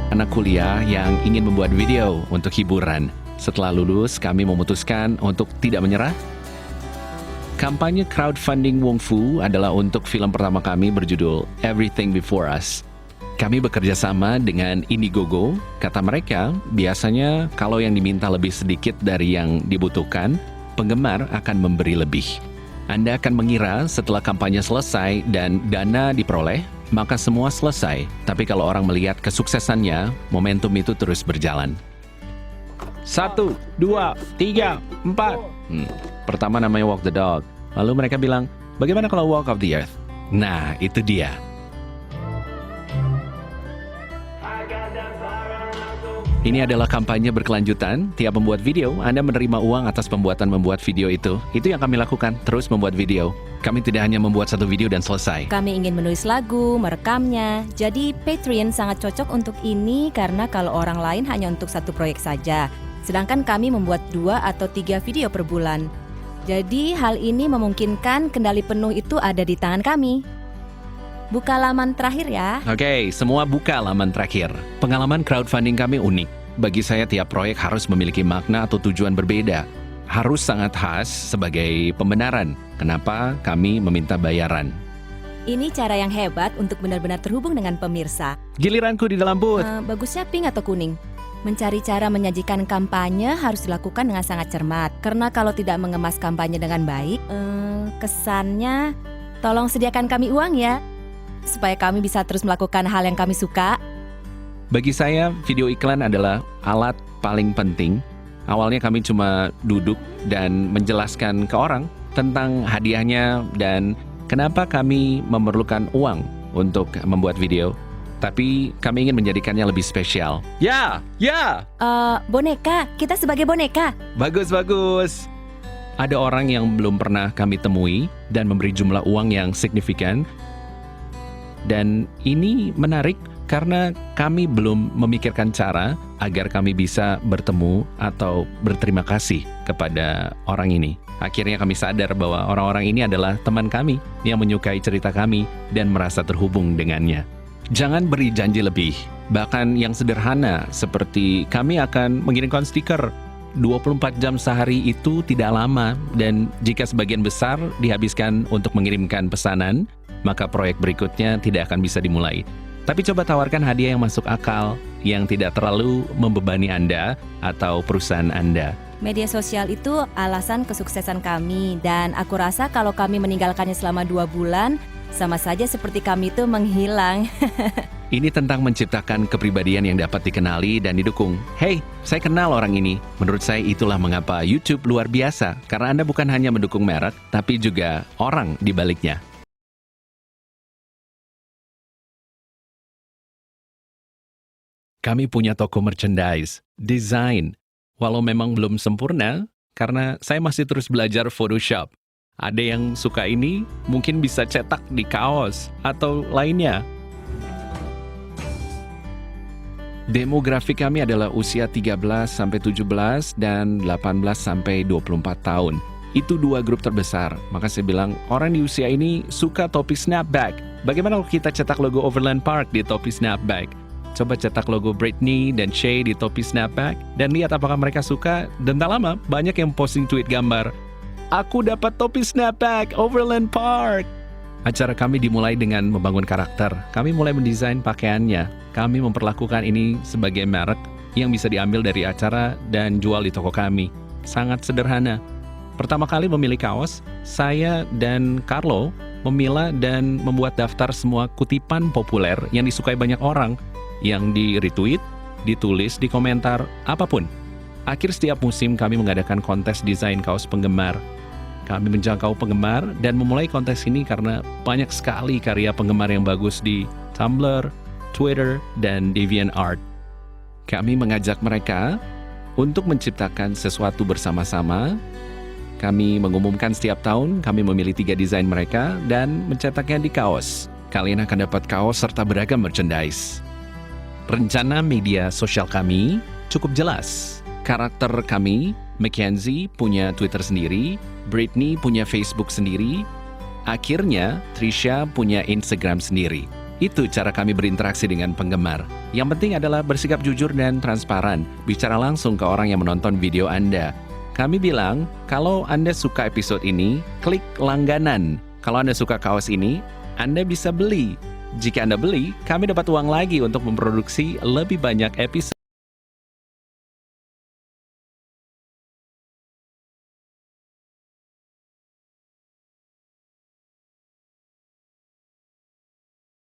anak kuliah yang ingin membuat video untuk hiburan. Setelah lulus, kami memutuskan untuk tidak menyerah. Kampanye crowdfunding Wong Fu adalah untuk film pertama kami berjudul Everything Before Us. Kami bekerja sama dengan Indiegogo. Kata mereka, biasanya kalau yang diminta lebih sedikit dari yang dibutuhkan, penggemar akan memberi lebih. Anda akan mengira setelah kampanye selesai dan dana diperoleh, maka semua selesai. Tapi kalau orang melihat kesuksesannya, momentum itu terus berjalan. 1, 2, 3, 4. Pertama namanya Walk the Dog. Lalu mereka bilang, bagaimana kalau Walk of the Earth? Nah, itu dia. Ini adalah kampanye berkelanjutan. Tiap membuat video, Anda menerima uang atas membuat video itu. Itu yang kami lakukan, terus membuat video. Kami tidak hanya membuat satu video dan selesai. Kami ingin menulis lagu, merekamnya. Jadi Patreon sangat cocok untuk ini karena kalau orang lain hanya untuk satu proyek saja. Sedangkan kami membuat 2 atau 3 video per bulan. Jadi hal ini memungkinkan kendali penuh itu ada di tangan kami. Buka laman terakhir ya. Oke, semua buka laman terakhir. Pengalaman crowdfunding kami unik. Bagi saya tiap proyek harus memiliki makna atau tujuan berbeda. Harus sangat khas sebagai pembenaran. Kenapa kami meminta bayaran. Ini cara yang hebat untuk benar-benar terhubung dengan pemirsa. Giliranku di dalam booth. Bagusnya pink atau kuning? Mencari cara menyajikan kampanye harus dilakukan dengan sangat cermat. Karena kalau tidak mengemas kampanye dengan baik, kesannya tolong sediakan kami uang ya. Supaya kami bisa terus melakukan hal yang kami suka. Bagi saya, video iklan adalah alat paling penting. Awalnya kami cuma duduk dan menjelaskan ke orang tentang hadiahnya dan kenapa kami memerlukan uang untuk membuat video. Tapi kami ingin menjadikannya lebih spesial. Ya. Boneka, kita sebagai boneka. Bagus. Ada orang yang belum pernah kami temui dan memberi jumlah uang yang signifikan. Dan ini menarik karena kami belum memikirkan cara agar kami bisa bertemu atau berterima kasih kepada orang ini. Akhirnya kami sadar bahwa orang-orang ini adalah teman kami yang menyukai cerita kami dan merasa terhubung dengannya. Jangan beri janji lebih, bahkan yang sederhana seperti kami akan mengirimkan stiker. 24 jam sehari itu tidak lama dan jika sebagian besar dihabiskan untuk mengirimkan pesanan, maka proyek berikutnya tidak akan bisa dimulai. Tapi coba tawarkan hadiah yang masuk akal, yang tidak terlalu membebani Anda atau perusahaan Anda. Media sosial itu alasan kesuksesan kami dan aku rasa kalau kami meninggalkannya selama 2 bulan, sama saja seperti kami itu menghilang. Ini tentang menciptakan kepribadian yang dapat dikenali dan didukung. Hey, saya kenal orang ini. Menurut saya itulah mengapa YouTube luar biasa, karena Anda bukan hanya mendukung merek, tapi juga orang di baliknya. Kami punya toko merchandise, desain. Walau memang belum sempurna, karena saya masih terus belajar Photoshop. Ada yang suka ini, mungkin bisa cetak di kaos atau lainnya. Demografi kami adalah usia 13-17 dan 18-24 tahun. Itu 2 grup terbesar. Maka saya bilang, orang di usia ini suka topi snapback. Bagaimana kalau kita cetak logo Overland Park di topi snapback? Coba cetak logo Britney dan Shay di topi snapback dan lihat apakah mereka suka. Dan tak lama, banyak yang posting tweet gambar, aku dapat topi snapback Overland Park. Acara kami dimulai dengan membangun karakter. Kami mulai mendesain pakaiannya. Kami memperlakukan ini sebagai merek yang bisa diambil dari acara dan jual di toko kami. Sangat sederhana. Pertama kali memilih kaos, saya dan Carlo memilah dan membuat daftar semua kutipan populer yang disukai banyak orang, yang di-retweet, ditulis di komentar, apapun. Akhir setiap musim kami mengadakan kontes desain kaos penggemar. Kami menjangkau penggemar dan memulai kontes ini karena banyak sekali karya penggemar yang bagus di Tumblr, Twitter, dan DeviantArt. Kami mengajak mereka untuk menciptakan sesuatu bersama-sama. Kami mengumumkan setiap tahun kami memilih 3 desain mereka dan mencetaknya di kaos. Kalian akan dapat kaos serta beragam merchandise. Rencana media sosial kami cukup jelas. Karakter kami, Mackenzie punya Twitter sendiri, Britney punya Facebook sendiri, akhirnya Trisha punya Instagram sendiri. Itu cara kami berinteraksi dengan penggemar. Yang penting adalah bersikap jujur dan transparan, bicara langsung ke orang yang menonton video Anda. Kami bilang, kalau Anda suka episode ini, klik langganan. Kalau Anda suka kaos ini, Anda bisa beli. Jika Anda beli, kami dapat uang lagi untuk memproduksi lebih banyak episode.